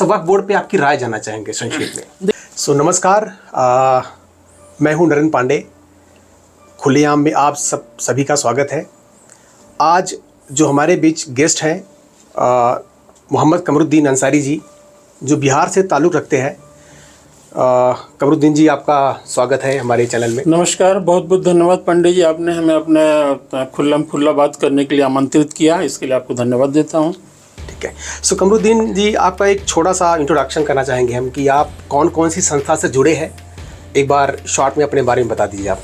वक्फ board पे आपकी राय जानना चाहेंगे संक्षेप में। नमस्कार, मैं हूं नरेंद्र पांडे। खुलेआम में आप सभी का स्वागत है। आज जो हमारे बीच गेस्ट हैं मोहम्मद कमरुद्दीन अंसारी जी, जो बिहार से ताल्लुक़ रखते हैं। कमरुद्दीन जी, आपका स्वागत है हमारे चैनल में। नमस्कार, बहुत बहुत धन्यवाद पंडित जी, आपने हमें अपने खुला बात करने के लिए आमंत्रित किया, इसके लिए आपको धन्यवाद देता हूं। ठीक है। कमरुद्दीन जी, आपका एक छोटा सा इंट्रोडक्शन करना चाहेंगे हम कि आप कौन कौन सी संस्था से जुड़े हैं। एक बार शॉर्ट में अपने बारे में बता दीजिए आप।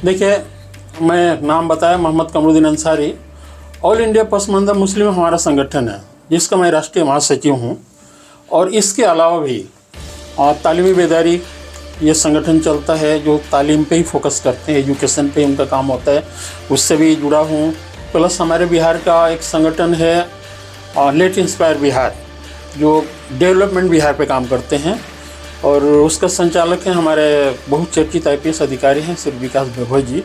देखिए, मैं नाम बताया मोहम्मद कमरुद्दीन अंसारी। ऑल इंडिया पसमानदा मुस्लिम हमारा संगठन है, जिसका मैं राष्ट्रीय महासचिव हूँ। और इसके अलावा भी तालीमी बेदारी ये संगठन चलता है, जो तालीम पे ही फोकस करते हैं, एजुकेशन पे उनका काम होता है, उससे भी जुड़ा हूँ। प्लस हमारे बिहार का एक संगठन है लेट इंस्पायर बिहार, जो डेवलपमेंट बिहार पे काम करते हैं, और उसका संचालक है हमारे बहुत चर्चित IPS अधिकारी हैं श्री विकास भगवत जी,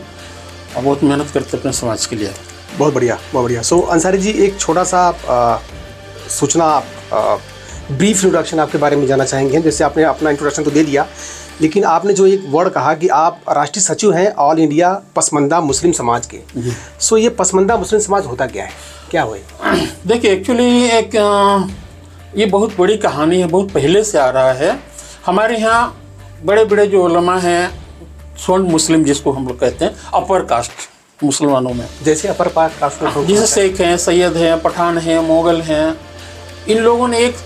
और बहुत मेहनत करते हैं अपने समाज के लिए। बहुत बढ़िया, बहुत बढ़िया। अंसारी जी, एक छोटा सा सूचना, ब्रीफ इंट्रोडक्शन आपके बारे में जानना चाहेंगे। जैसे आपने अपना इंट्रोडक्शन तो दे दिया, लेकिन आपने जो एक वर्ड कहा कि आप राष्ट्रीय सचिव हैं ऑल इंडिया पसमानदा मुस्लिम समाज के। ये पसमानदा मुस्लिम समाज होता क्या है, क्या हुआ? देखिए, एक्चुअली एक ये बहुत बड़ी कहानी है, बहुत पहले से आ रहा है। हमारे यहाँ बड़े बड़े जो उलमा हैं, स्वर्ण मुस्लिम जिसको हम लोग कहते हैं, अपर कास्ट मुसलमानों में, जैसे अपर कास्ट में जैसे शेख हैं, सैयद हैं, पठान हैं, मुगल हैं, इन लोगों ने एक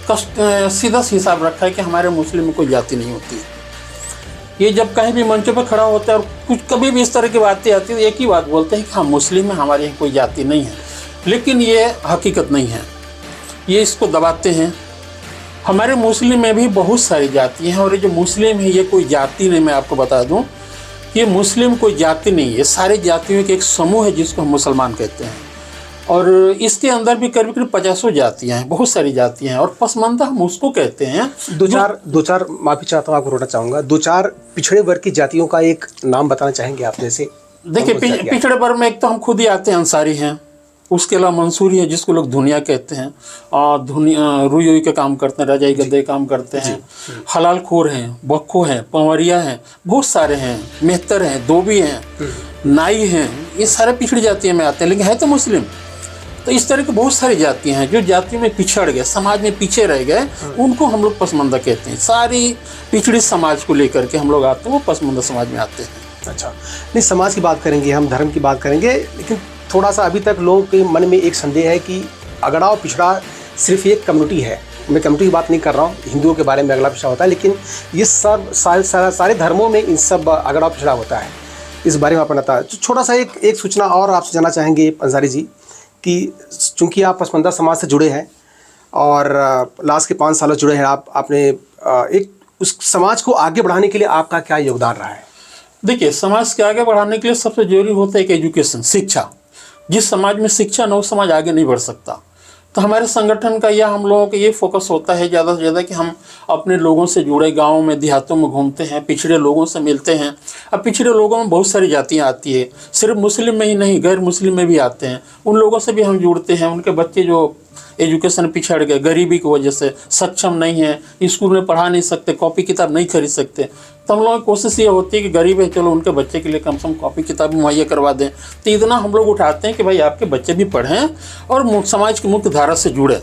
सीधा हिसाब रखा है कि हमारे मुस्लिम में कोई जाति नहीं होती। ये जब कहीं भी मंचों पर खड़ा होता है और कुछ कभी भी इस तरह की बातें आती है, एक ही बात बोलते हैं कि हम मुस्लिम हैं, हमारे यहाँ कोई जाति नहीं है। लेकिन ये हकीकत नहीं है, ये इसको दबाते हैं। हमारे मुस्लिम में भी बहुत सारी जाति हैं, और ये जो मुस्लिम है ये कोई जाति नहीं। मैं आपको बता दूं, ये मुस्लिम कोई जाति नहीं है, सारी जातियों के एक समूह है जिसको हम मुसलमान कहते हैं। और इसके अंदर भी करीब करीब 50 जातियाँ हैं, बहुत सारी जातियाँ हैं, और पसमानदा हम उसको कहते हैं। दो चार माफी चाहता हूँ, आपको रोकना चाहूँगा। 2-4 पिछड़े वर्ग की जातियों का एक नाम बताना चाहेंगे आप? जैसे देखिए, पिछड़े वर्ग में एक तो हम खुद ही आते हैं, अंसारी हैं। उसके अलावा मंसूरी है, जिसको लोग धुनिया कहते हैं, रुई का काम करते हैं, रजाई गद्दे काम करते हैं। हलाल खोर हैं, बक्खो हैं, पंवरिया हैं, बहुत सारे हैं, मेहतर हैं, धोबी हैं, नाई हैं। ये सारे पिछड़ी जातियों में आते हैं, लेकिन है तो मुस्लिम। तो इस तरह की बहुत सारी जातियां हैं जो जाति में पिछड़ गए, समाज में पीछे रह गए, उनको हम लोग पसमानदा कहते हैं। सारी पिछड़ी समाज को लेकर के हम लोग आते हैं, वो पसमानदा समाज में आते हैं। अच्छा, नहीं, समाज की बात करेंगे, हम धर्म की बात करेंगे, लेकिन थोड़ा सा अभी तक लोगों के मन में एक संदेह है कि अगड़ा और पिछड़ा सिर्फ एक कम्युनिटी है। मैं कम्युनिटी की बात नहीं कर रहा हूँ, हिंदुओं के बारे में अगड़ा पिछड़ा होता है, लेकिन ये सब सारे धर्मों में इन सब अगड़ा पिछड़ा होता है। इस बारे में आप बताता है। छोटा सा एक सूचना और आपसे जानना चाहेंगे अंसारी जी, कि चूँकि आप पसमानदा समाज से जुड़े हैं और लास्ट के 5 सालों जुड़े हैं, आपने एक उस समाज को आगे बढ़ाने के लिए आपका क्या योगदान रहा है? देखिए, समाज के आगे बढ़ाने के लिए सबसे जरूरी होता है कि एजुकेशन, शिक्षा। जिस समाज में शिक्षा न हो, समाज आगे नहीं बढ़ सकता। तो हमारे संगठन का या हम लोगों का ये फोकस होता है ज़्यादा से ज़्यादा कि हम अपने लोगों से जुड़े, गाँव में देहातों में घूमते हैं, पिछड़े लोगों से मिलते हैं। अब पिछड़े लोगों में बहुत सारी जातियाँ आती है, सिर्फ मुस्लिम में ही नहीं, गैर मुस्लिम में भी आते हैं। उन लोगों से भी हम जुड़ते हैं। उनके बच्चे जो एजुकेशन पिछड़ गए, गरीबी की वजह से सक्षम नहीं है, स्कूल में पढ़ा नहीं सकते, कॉपी किताब नहीं खरीद सकते, तो हम लोगों की कोशिश ये होती है कि गरीब है, चलो उनके बच्चे के लिए कम से कम कॉपी किताब मुहैया करवा दें। तो इतना हम लोग उठाते हैं कि भाई आपके बच्चे भी पढ़ें और समाज की मुख्य धारा से जुड़े।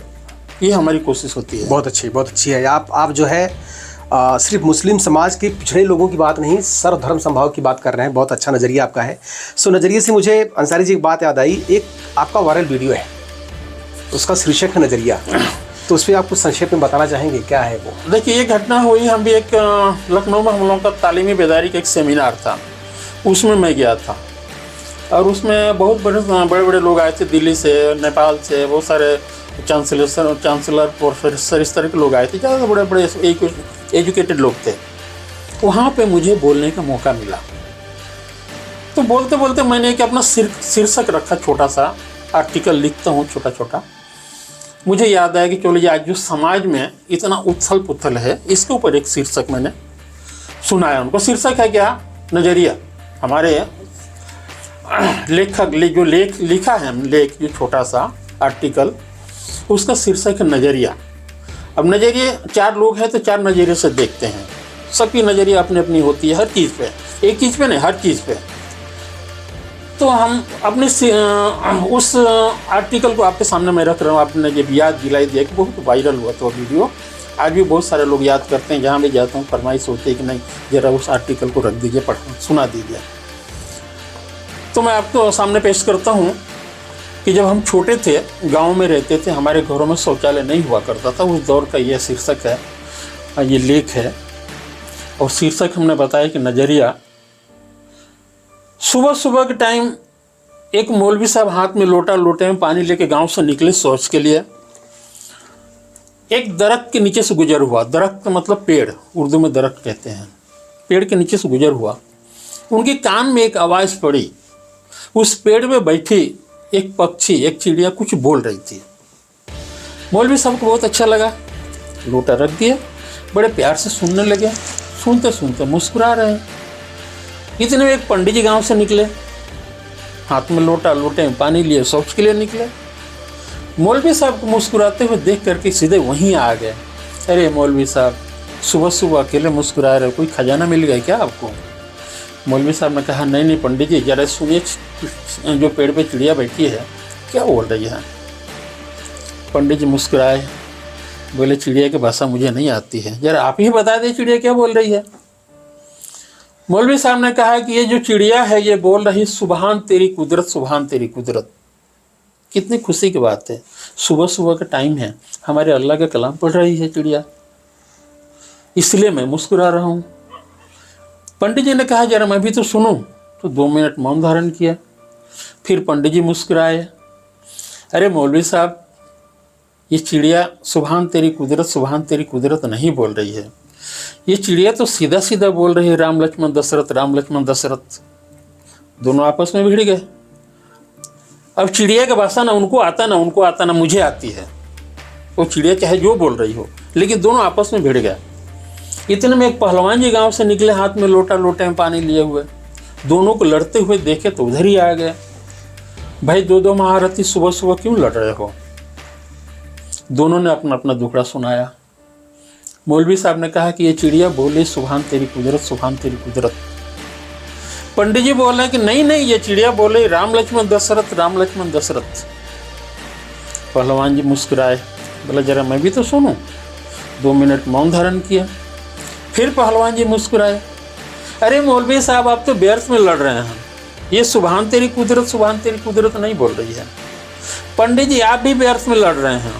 ये हमारी कोशिश होती है। बहुत अच्छी है। आप जो है सिर्फ मुस्लिम समाज के पिछड़े लोगों की बात नहीं, सर्वधर्म समभाव की बात कर रहे हैं। बहुत अच्छा नज़रिया आपका है। नज़रिए से मुझे अंसारी जी की बात याद आई। एक आपका वायरल वीडियो है, उसका शीर्षक है नज़रिया, तो उस पर आप कुछ संक्षेप में बताना चाहेंगे, क्या है वो? देखिए, ये घटना हुई, हम भी एक लखनऊ में हम लोगों का तालीमी बेदारी का एक सेमिनार था, उसमें मैं गया था। और उसमें बहुत बड़े बड़े लोग आए थे, दिल्ली से, नेपाल से, बहुत सारे चांसलर प्रोफेसर, इस तरह के लोग आए थे, ज़्यादा बड़े बड़े एजुकेटेड लोग थे। वहाँ पे मुझे बोलने का मौका मिला। तो बोलते बोलते मैंने एक अपना शीर्षक रखा, छोटा सा आर्टिकल लिखता हूँ छोटा छोटा। मुझे याद आया कि चलो, आज जो समाज में इतना उथल पुथल है, इसके ऊपर एक शीर्षक मैंने सुनाया उनको। शीर्षक है क्या? नज़रिया। हमारे लेखक जो लिखा है, लेख जो छोटा सा आर्टिकल, उसका शीर्षक है नज़रिया। अब नज़रिए 4 लोग हैं तो 4 नज़रिए से देखते हैं, सबकी नज़रिए अपनी अपनी होती है हर चीज़ पे, एक चीज़ पे नहीं, हर चीज़ पे। तो हम अपने उस आर्टिकल को आपके सामने मैं रख रहा हूँ, आपने जब याद दिलाई दिया कि बहुत वायरल हुआ तो वीडियो, आज भी बहुत सारे लोग याद करते हैं, जहाँ भी जाता हूँ फरमाइश होती है कि नहीं ज़रा उस आर्टिकल को रख दीजिए, पढ़ सुना दीजिए। तो मैं आपको सामने पेश करता हूँ कि जब हम छोटे थे, गांव में रहते थे, हमारे घरों में शौचालय नहीं हुआ करता था, उस दौर का यह शीर्षक है, ये लेख है। और शीर्षक हमने बताया कि नज़रिया। सुबह सुबह के टाइम एक मौलवी साहब हाथ में लोटे में पानी लेके गांव से निकले शौच के लिए। एक दरख्त के नीचे से गुजर हुआ, दरख्त का मतलब पेड़, उर्दू में दरख्त कहते हैं, पेड़ के नीचे से गुजर हुआ। उनके कान में एक आवाज़ पड़ी, उस पेड़ में बैठी एक पक्षी, एक चिड़िया कुछ बोल रही थी। मौलवी साहब को बहुत अच्छा लगा, लोटा रख दिया, बड़े प्यार से सुनने लगे, सुनते सुनते मुस्कुरा रहे हैं। इतने में एक पंडित जी गांव से निकले, हाथ में लोटे में पानी लिए शौच के लिए निकले। मौलवी साहब को मुस्कुराते हुए देख करके सीधे वहीं आ गए। अरे मौलवी साहब, सुबह सुबह अकेले मुस्कुरा रहे, कोई खजाना मिल गया क्या आपको? मौलवी साहब ने कहा नहीं पंडित जी, जरा सुनिए जो पेड़ पे चिड़िया बैठी है क्या बोल रही है। पंडित जी मुस्कुराए, बोले चिड़िया की भाषा मुझे नहीं आती है, जरा आप ही बता दें चिड़िया क्या बोल रही है। मौलवी साहब ने कहा कि ये जो चिड़िया है ये बोल रही सुभान तेरी कुदरत, सुभान तेरी कुदरत। कितनी खुशी की बात है, सुबह सुबह का टाइम है, हमारे अल्लाह का कलाम पढ़ रही है चिड़िया, इसलिए मैं मुस्कुरा रहा हूँ। पंडित जी ने कहा जरा मैं भी तो सुनूं, तो 2 मिनट मौन धारण किया। फिर पंडित जी मुस्कुराए, अरे मौलवी साहब, ये चिड़िया सुभान तेरी कुदरत, सुभान तेरी कुदरत नहीं बोल रही है, ये चिड़िया तो सीधा सीधा बोल रही है राम लक्ष्मण दशरथ, राम लक्ष्मण दशरथ। दोनों आपस में भिड़ गए। अब चिड़िया का भाषा ना उनको आता ना मुझे आती है, वो चिड़िया चाहे जो बोल रही हो, लेकिन दोनों आपस में भिड़ गए। इतने में एक पहलवान जी गांव से निकले, हाथ में लोटे में पानी लिए हुए। दोनों को लड़ते हुए देखे तो उधर ही आ गए। भाई दो महारथी सुबह सुबह क्यों लड़ रहे हो? दोनों ने अपना अपना दुखड़ा सुनाया। मौलवी साहब ने कहा कि ये चिड़िया बोले सुभान तेरी कुदरत, सुभान तेरी कुदरत। पंडित जी बोल रहे हैं कि नहीं ये चिड़िया बोले राम लक्ष्मण दशरथ, राम लक्ष्मण दशरथ। पहलवान जी मुस्कुराए, बोला जरा मैं भी तो सुनूं। 2 मिनट मौन धारण किया। फिर पहलवान जी मुस्कुराए, अरे मौलवी साहब आप तो व्यर्थ में लड़ रहे हैं, ये सुभान तेरी कुदरत, सुभान तेरी कुदरत नहीं बोल रही है। पंडित जी आप भी व्यर्थ में लड़ रहे हैं,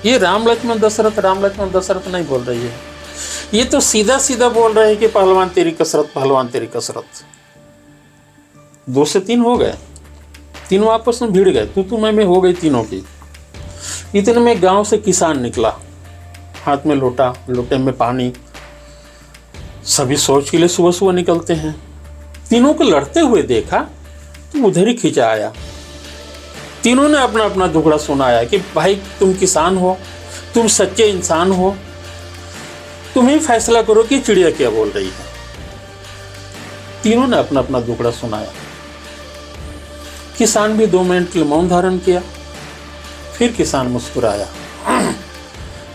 ये राम लक्ष्मण दशरथ, राम लक्ष्मण दशरथ नहीं बोल रही है, ये तो सीधा सीधा बोल रहे हैं कि पहलवान तेरी कसरत, पहलवान तेरी कसरत। 2 से 3 हो गए, तीनों आपस में भिड़ गए, तू मैं हो गई तीनों की। इतने में गांव से किसान निकला, हाथ में लोटे में पानी। सभी शौच के लिए सुबह सुबह निकलते हैं। तीनों को लड़ते हुए देखा तो उधर ही खींचा आया। तीनों ने अपना अपना दुखड़ा सुनाया कि भाई तुम किसान हो, तुम सच्चे इंसान हो, तुम ही फैसला करो कि चिड़िया क्या बोल रही है। तीनों ने अपना अपना दुखड़ा सुनाया। किसान भी 2 मिनट के लिए मौन धारण किया। फिर किसान मुस्कुराया।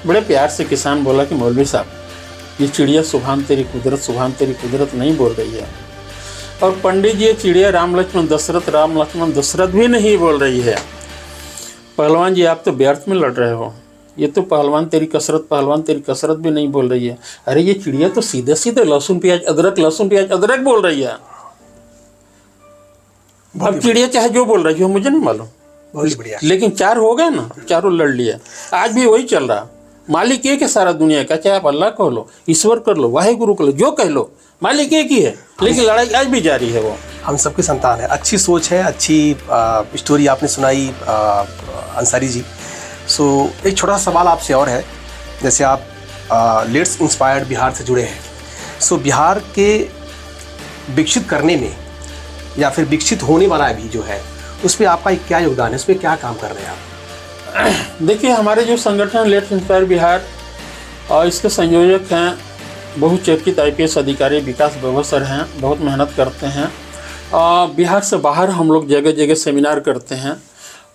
बड़े प्यार से किसान बोला कि मौलवी साहब, ये चिड़िया सुभान तेरी कुदरत, सुभान तेरी कुदरत नहीं बोल रही है। और पंडित जी ये चिड़िया राम लक्ष्मण दशरथ, राम लक्ष्मण दशरथ भी नहीं बोल रही है। पहलवान जी आप तो व्यर्थ में लड़ रहे हो, ये तो पहलवान तेरी कसरत, पहलवान तेरी कसरत भी नहीं बोल रही है। अरे ये चिड़िया तो सीधे सीधे लहसुन प्याज अदरक बोल रही है। अब चिड़िया चाहे जो बोल रही हो मुझे नहीं मालूम, बहुत बढ़िया। लेकिन 4 हो गए ना, चारों लड़ लिया। आज भी वही चल रहा। मालिक एक है सारा दुनिया का, चाहे आप अल्लाह कह लो, ईश्वर कर लो, वाहेगुरु कर लो, जो कह लो, मालिक एक ही है, लेकिन लड़ाई आज भी जारी है। वो हम सबकी संतान है। अच्छी सोच है, अच्छी स्टोरी आपने सुनाई अंसारी जी। सो एक छोटा सा सवाल आपसे और है, जैसे आप लेट्स इंस्पायर्ड बिहार से जुड़े हैं, सो बिहार के विकसित करने में या फिर विकसित होने वाला अभी जो है उस पर आपका क्या योगदान है, उस पर क्या काम कर रहे हैं आप? देखिए हमारे जो संगठन लेट्स इंस्पायर बिहार और इसके संयोजक हैं बहुचर्चित IPS अधिकारी विकास वैभव सर हैं, बहुत मेहनत करते हैं। बिहार से बाहर हम लोग जगह जगह सेमिनार करते हैं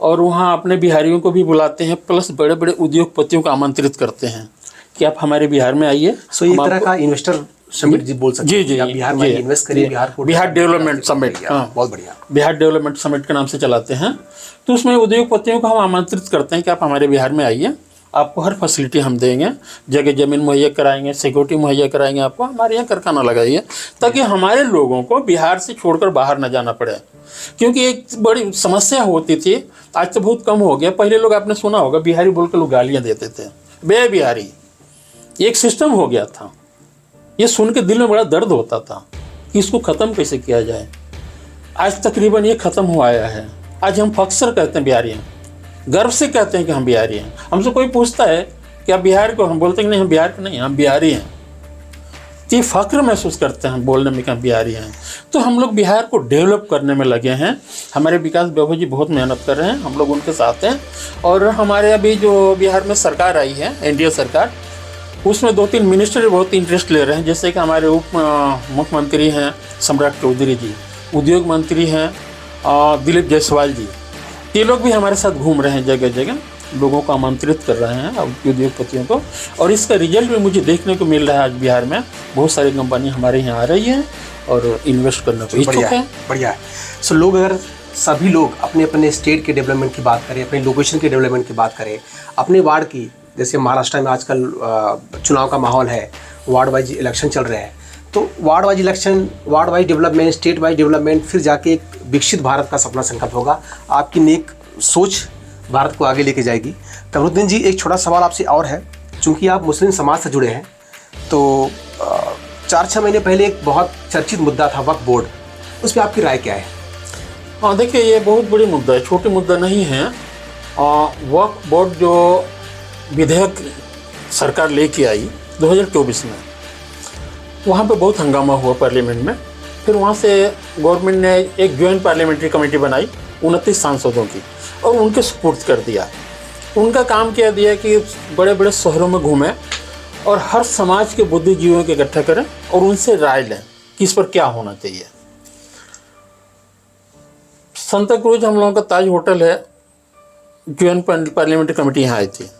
और वहाँ अपने बिहारियों को भी बुलाते हैं, प्लस बड़े बड़े उद्योगपतियों को आमंत्रित करते हैं कि आप हमारे बिहार में आइए। सो ये तरह का इन्वेस्टर समिट जी बोल सकते हैं। जी आप बिहार में इन्वेस्ट करिए, बिहार डेवलपमेंट समिट, हाँ बहुत बढ़िया, बिहार डेवलपमेंट समिट के नाम से चलाते हैं। तो उसमें उद्योगपतियों को हम आमंत्रित करते हैं कि आप हमारे बिहार में आइए, आपको हर फैसिलिटी हम देंगे, जगह ज़मीन मुहैया कराएंगे, सिक्योरिटी मुहैया कराएंगे, आपको हमारे यहाँ कारखाना लगाइए, ताकि हमारे लोगों को बिहार से छोड़कर बाहर न जाना पड़े। क्योंकि एक बड़ी समस्या होती थी, आज तो बहुत कम हो गया। पहले लोग आपने सुना होगा बिहारी बोल के लोग गालियाँ देते थे, बे बिहारी, एक सिस्टम हो गया था। ये सुन के दिल में बड़ा दर्द होता था कि इसको ख़त्म कैसे किया जाए। आज तकरीबन ये ख़त्म हो आया है। आज हम फख्र कहते हैं बिहारी हैं, गर्व से कहते हैं कि हम बिहारी हैं। हमसे कोई पूछता है कि आप बिहार को, हम बोलते हैं कि नहीं हम बिहार के नहीं, हम बिहारी हैं। तो ये फ़ख्र महसूस करते हैं बोलने में कि हम बिहारी हैं। तो हम लोग बिहार को डेवलप करने में लगे हैं। हमारे विकास बाबू जी बहुत मेहनत कर रहे हैं, हम लोग उनके साथ हैं। और हमारे अभी जो बिहार में सरकार आई है, एनडीए सरकार, उसमें 2-3 मिनिस्टर बहुत इंटरेस्ट ले रहे हैं। जैसे कि हमारे उप मुख्यमंत्री हैं सम्राट चौधरी जी, उद्योग मंत्री हैं दिलीप जायसवाल जी, ये लोग भी हमारे साथ घूम रहे हैं, जगह जगह लोगों को आमंत्रित कर रहे हैं उद्योगपतियों को। और इसका रिजल्ट भी मुझे देखने को मिल रहा है। आज बिहार में बहुत सारी कंपनी हमारे यहाँ आ रही हैं और इन्वेस्ट करने को इच्छुक हैं। बढ़िया है। सो लोग, अगर सभी लोग अपने अपने स्टेट के डेवलपमेंट की बात करें, अपने लोकेशन के डेवलपमेंट की बात करें, अपने वार्ड की, जैसे महाराष्ट्र में आजकल चुनाव का माहौल है, वार्ड वाइज इलेक्शन चल रहे हैं, तो ward wise election, ward wise development, state wise development, फिर जाके एक विकसित भारत का सपना संकल्प होगा। आपकी नेक सोच भारत को आगे लेके जाएगी। कमरुद्दीन जी, एक छोटा सवाल आपसे और है, चूँकि आप मुस्लिम समाज से जुड़े हैं, तो 4-6 महीने पहले एक बहुत चर्चित मुद्दा था वक्फ बोर्ड, उस पर आपकी राय क्या है? हाँ देखिए, ये बहुत बड़ी मुद्दा है, छोटी मुद्दा नहीं है। वक्फ बोर्ड जो विधेयक सरकार लेके आई 2024 में, वहाँ पे बहुत हंगामा हुआ पार्लियामेंट में। फिर वहाँ से गवर्नमेंट ने एक ज्वाइंट पार्लियामेंट्री कमेटी बनाई 29 सांसदों की, और उनके सुपुर्द कर दिया। उनका काम क्या दिया कि बड़े बड़े शहरों में घूमें और हर समाज के बुद्धिजीवियों को इकट्ठा करें और उनसे राय लें कि इस पर क्या होना चाहिए। संता क्रूज हम लोगों का ताज होटल है, ज्वाइंट पार्लियामेंट्री कमेटी यहाँ आई थी,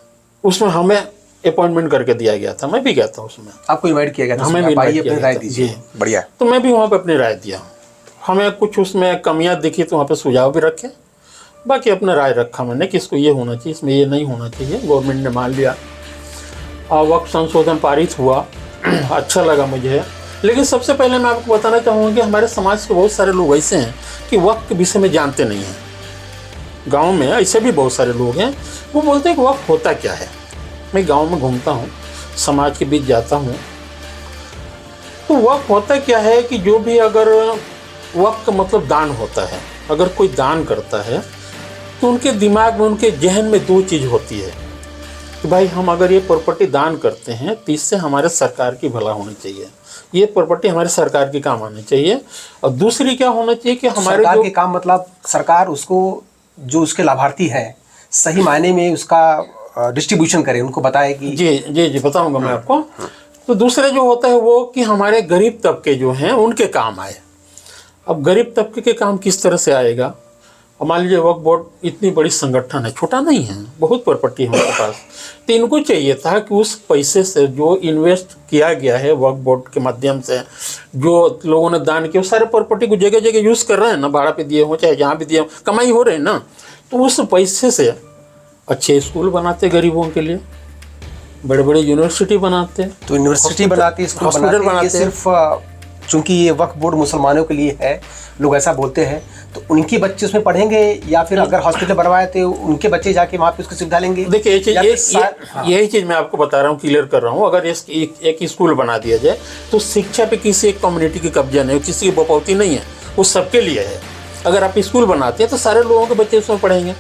उसमें हमें अपॉइंटमेंट करके दिया गया था। मैं भी गया था उसमें। आपको इनवाइट किया गया था? हमें भी अपनी इनवाइट किया राय था। दीजिए। बढ़िया। तो मैं भी वहाँ पे अपनी राय दिया। हमें कुछ उसमें कमियां दिखी तो वहाँ पे सुझाव भी रखे, बाकी अपना राय रखा मैंने कि इसको ये होना चाहिए, इसमें ये नहीं होना चाहिए। गवर्नमेंट ने मान लिया, वक्त संशोधन पारित हुआ, अच्छा लगा मुझे। लेकिन सबसे पहले मैं आपको बताना चाहूँगा कि हमारे समाज के बहुत सारे लोग ऐसे हैं कि वक्त के विषय में जानते नहीं हैं। गाँव में ऐसे भी बहुत सारे लोग हैं, वो बोलते हैं कि वक्त होता क्या है। मैं गाँव में घूमता हूँ, समाज के बीच जाता हूँ, तो वक्त होता क्या है कि जो भी, अगर वक्त का मतलब दान होता है, अगर कोई दान करता है तो उनके दिमाग में, उनके जहन में 2 चीज़ होती है कि भाई हम अगर ये प्रॉपर्टी दान करते हैं तो इससे हमारे सरकार की भला होनी चाहिए, ये प्रॉपर्टी हमारे सरकार के काम आनी चाहिए। और दूसरी क्या होना चाहिए कि हमारे सरकार के काम मतलब सरकार उसको, जो उसके लाभार्थी हैं, सही मायने में उसका डिस्ट्रीब्यूशन करे, उनको बताए कि जी बताऊंगा मैं आपको। तो दूसरे जो होता है वो कि हमारे गरीब तबके जो हैं उनके काम आए। अब गरीब तबके के काम किस तरह से आएगा? अब मान लीजिए वक्फ बोर्ड इतनी बड़ी संगठन है, छोटा नहीं है, बहुत प्रॉपर्टी है उनके पास, तो इनको चाहिए था कि उस पैसे से जो इन्वेस्ट किया गया है वक्फ बोर्ड के माध्यम से, जो लोगों ने दान किया, सारे प्रॉपर्टी को जगह जगह यूज़ कर रहे हैं ना, भाड़ा पे दिए हो चाहे जहाँ भी दिए हो, कमाई हो रही है ना, तो उस पैसे से अच्छे स्कूल बनाते गरीबों के लिए, बड़े बड़े यूनिवर्सिटी बनाते, तो यूनिवर्सिटी बनाते, स्कूल बनाते। सिर्फ चूंकि ये वक्फ बोर्ड मुसलमानों के लिए है, लोग ऐसा बोलते हैं, तो उनके बच्चे उसमें पढ़ेंगे, या फिर अगर हॉस्पिटल बनवाए तो उनके बच्चे जाके वहाँ पे उसकी सुविधा लेंगे? देखिए यही चीज़ मैं आपको बता रहा हूँ, क्लियर कर रहा हूँ। अगर एक स्कूल बना दिया जाए तो शिक्षा पे किसी एक कम्युनिटी की कब्जा नहीं, किसी की बपौती नहीं है, वो सबके लिए है। अगर आप स्कूल बनाते हैं तो सारे लोगों के बच्चे उसमें पढ़ेंगे,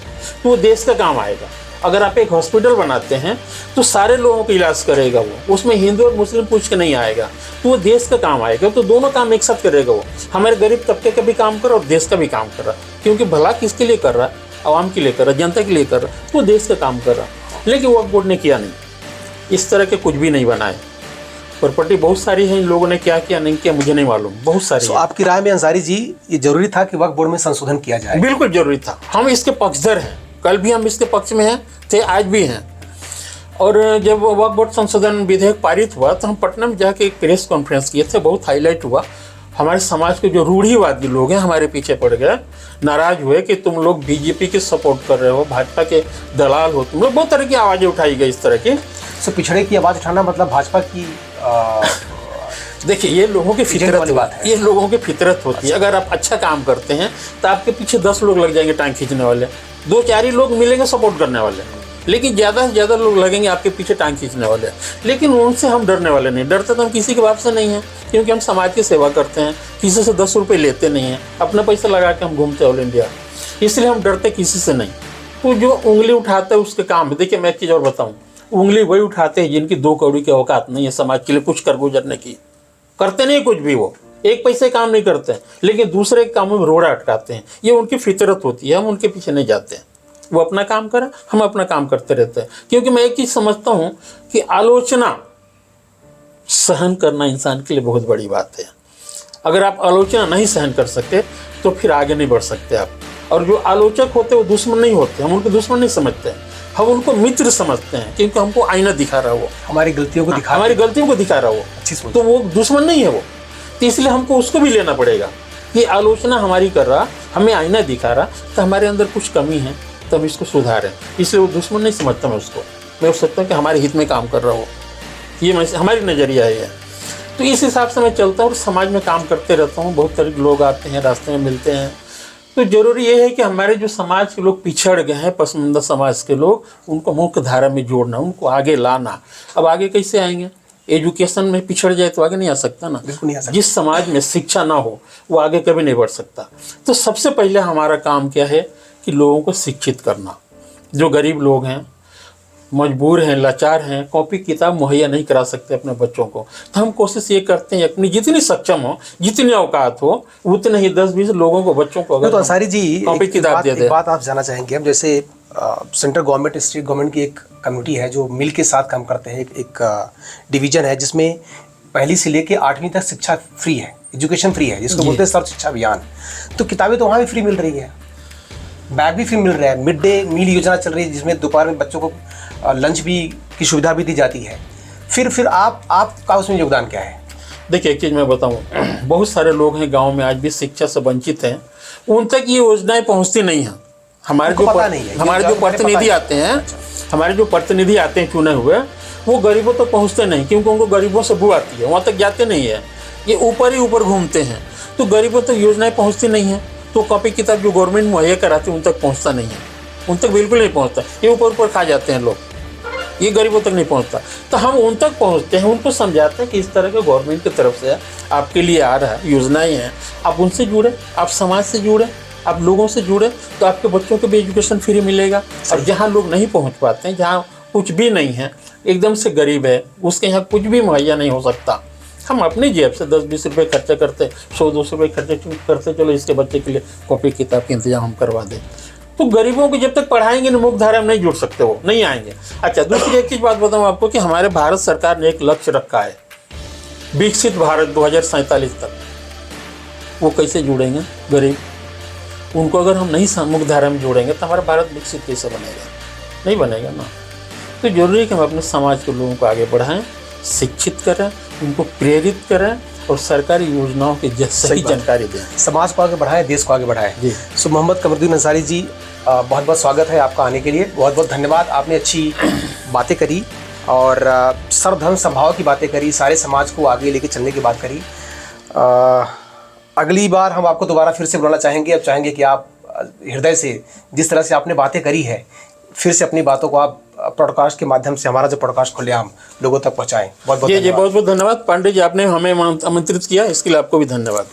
तो वो देश का काम आएगा। अगर आप एक हॉस्पिटल बनाते हैं तो सारे लोगों का इलाज करेगा वो, उसमें हिंदू और मुस्लिम पूछ के नहीं आएगा, तो वो देश का काम आएगा। तो दोनों काम एक साथ करेगा वो, हमारे गरीब तबके का भी काम कर रहा और देश का भी काम कर रहा, क्योंकि भला किसके लिए कर रहा है? आवाम के लिए कर रहा है, जनता के लिए कर रहा है, तो देश का काम कर रहा। लेकिन वक्फ बोर्ड ने किया नहीं, इस तरह के कुछ भी नहीं बनाए। प्रॉपर्टी बहुत सारी है, इन लोगों ने क्या किया नहीं किया मुझे नहीं मालूम, बहुत सारी। आपकी राय में अंसारी जी, ये जरूरी था कि वक्फ बोर्ड में संशोधन किया जाए? बिल्कुल जरूरी था, हम इसके पक्षधर हैं। कल भी हम इसके पक्ष में हैं, थे, आज भी हैं। और जब वक्फ बोर्ड संशोधन विधेयक पारित हुआ तो हम पटना में जाके एक प्रेस कॉन्फ्रेंस किए थे, बहुत हाईलाइट हुआ। हमारे समाज के जो रूढ़िवादी लोग हैं हमारे पीछे पड़ गए, नाराज हुए कि तुम लोग बीजेपी के सपोर्ट कर रहे हो, भाजपा के दलाल हो तुम लोग। बहुत तरह की आवाज़ें उठाई गई इस तरह की। तो पिछड़े की आवाज़ उठाना मतलब भाजपा की देखिए, ये लोगों की फितरत बात है, ये लोगों की फितरत होती है। अगर आप अच्छा काम करते हैं तो आपके पीछे 10 लोग लग जाएंगे टांग खींचने वाले, 2-4 ही लोग मिलेंगे सपोर्ट करने वाले, लेकिन ज़्यादा से ज़्यादा लोग लगेंगे आपके पीछे टांग खींचने वाले। लेकिन उनसे हम डरने वाले नहीं, डरते तो हम किसी के बाप से नहीं हैं, क्योंकि हम समाज की सेवा करते हैं, किसी से 10 रुपये लेते नहीं हैं, अपना पैसा लगा के हम घूमते ऑल इंडिया, इसलिए हम डरते किसी से नहीं। तो जो उंगली उठाते हैं उसके काम है। देखिए, मैं एक चीज़ और बताऊँ, उंगली वही उठाते हैं जिनकी 2 कौड़ी की औकात नहीं है समाज के लिए कुछ कर गुजरने की। करते नहीं कुछ भी, वो एक पैसे काम नहीं करते हैं, लेकिन दूसरे के कामों में रोड़ा अटकाते हैं। ये उनकी फितरत होती है, हम उनके पीछे नहीं जाते हैं। वो अपना काम करें, हम अपना काम करते रहते हैं। क्योंकि मैं एक चीज़ समझता हूँ कि आलोचना सहन करना इंसान के लिए बहुत बड़ी बात है। अगर आप आलोचना नहीं सहन कर सकते तो फिर आगे नहीं बढ़ सकते आप। और जो आलोचक होते हैं वो दुश्मन नहीं होते, हम उनको दुश्मन नहीं समझते हैं, हम उनको मित्र समझते हैं, क्योंकि हमको आईना दिखा रहा हो, हमारी गलतियों को दिखा रहा हो, अच्छी सोच। तो वो दुश्मन नहीं है वो। तो इसलिए हमको उसको भी लेना पड़ेगा कि आलोचना हमारी कर रहा, हमें आईना दिखा रहा, तो हमारे अंदर कुछ कमी है, तब इसको सुधारें। इसलिए वो दुश्मन नहीं समझता मैं उसको, मैं सोचता हूँ कि हमारे हित में काम कर रहा हो, ये हमारी नज़रिया है। तो इस हिसाब से मैं चलता हूँ और समाज में काम करते रहता हूँ। बहुत तरह के लोग आते हैं, रास्ते में मिलते हैं। तो ज़रूरी ये है कि हमारे जो समाज के लोग पिछड़ गए हैं, पसमानदा समाज के लोग, उनको मुख्य धारा में जोड़ना, उनको आगे लाना। अब आगे कैसे आएंगे? एजुकेशन में पिछड़ जाए तो आगे नहीं आ सकता ना। बिल्कुल नहीं आ सकता। जिस समाज में शिक्षा ना हो वो आगे कभी नहीं बढ़ सकता। तो सबसे पहले हमारा काम क्या है कि लोगों को शिक्षित करना। जो गरीब लोग हैं, मजबूर हैं, लाचार हैं, कॉपी किताब मुहैया नहीं करा सकते अपने बच्चों को, तो हम कोशिश ये करते हैं अपनी जितनी सक्षम हो, जितनी औकात हो, उतने ही 10-20 लोगों को, बच्चों को अगर तो अंसारी जी कॉपी किताब दे दे। बात आप जानना चाहेंगे, हम जैसे सेंट्रल गवर्नमेंट, स्टेट गवर्नमेंट की एक कम्युनिटी है जो मिल के साथ काम करते हैं, एक डिवीजन है जिसमें 1ली से लेकर 8वीं तक शिक्षा फ्री है, एजुकेशन फ्री है, जिसको बोलते हैं सर्व शिक्षा अभियान। तो किताबें तो वहाँ भी फ्री मिल रही है, बैग भी फ्री मिल रहा है, मिड डे मील योजना चल रही है जिसमें दोपहर में बच्चों को लंच भी की सुविधा भी दी जाती है। फिर आपका उसमें योगदान क्या है? देखिए, एक चीज़ मैं बताऊँ, बहुत सारे लोग हैं गांव में आज भी शिक्षा से वंचित हैं, उन तक ये योजनाएं पहुंचती नहीं हैं। हमारे जो प्रतिनिधि आते हैं चुने हुए, वो गरीबों तक पहुंचते नहीं, क्योंकि उनको गरीबों से बू आती है, वहाँ तक जाते नहीं है, ये ऊपर ही ऊपर घूमते हैं। तो गरीबों तक योजनाएं पहुँचती नहीं हैं, तो कॉपी किताब जो गवर्नमेंट मुहैया कराती है उन तक पहुँचता नहीं है, उन तक बिल्कुल नहीं पहुँचता। ये ऊपर ऊपर खा जाते हैं लोग, ये गरीबों तक नहीं पहुंचता। तो हम उन तक पहुंचते हैं, उनको समझाते हैं कि इस तरह के गवर्नमेंट की तरफ से आपके लिए आ रहा है, योजनाएं हैं, आप उनसे जुड़े, आप समाज से जुड़े, आप लोगों से जुड़े, तो आपके बच्चों को भी एजुकेशन फ्री मिलेगा। और जहाँ लोग नहीं पहुँच पाते हैं, जहाँ कुछ भी नहीं है, एकदम से गरीब है, उसके यहाँ कुछ भी मुहैया नहीं हो सकता, हम अपनी जेब से 10-20 रुपये खर्चा करते, 100-200 रुपये खर्चे करते, चलो इसके बच्चे के लिए कॉपी किताब के इंतजाम हम करवा दें। तो गरीबों को जब तक पढ़ाएंगे ना, मुख्य धारा में नहीं जुड़ सकते, वो नहीं आएंगे। अच्छा, दूसरी एक चीज़ बात बताऊँ आपको कि हमारे भारत सरकार ने एक लक्ष्य रखा है, विकसित भारत 2047 तक। वो कैसे जुड़ेंगे गरीब? उनको अगर हम नहीं मुख्य धारा में जोड़ेंगे तो हमारा भारत विकसित कैसे बनेगा? नहीं बनेगा ना। तो जरूरी है कि हम अपने समाज के लोगों को आगे बढ़ाएं, शिक्षित करें, उनको प्रेरित करें और सरकारी योजनाओं की सही जानकारी दें। समाज को आगे बढ़ाएं, देश को आगे बढ़ाएं। जी। सो मोहम्मद कमरुद्दीन अंसारी जी, बहुत बहुत स्वागत है आपका आने के लिए, बहुत बहुत धन्यवाद। आपने अच्छी बातें करी और सर्वधर्म समभाव की बातें करी, सारे समाज को आगे लेके चलने की बात करी। अगली बार हम आपको दोबारा फिर से बुलाना चाहेंगे। अब चाहेंगे कि आप हृदय से जिस तरह से आपने बातें करी है, फिर से अपनी बातों को आप पॉडकास्ट के माध्यम से, हमारा जो पॉडकास्ट खुलेआम, लोगों तक पहुँचाएँ। बहुत बहुत धन्यवाद पांडे जी, आपने हमें आमंत्रित किया, इसके लिए आपको भी धन्यवाद।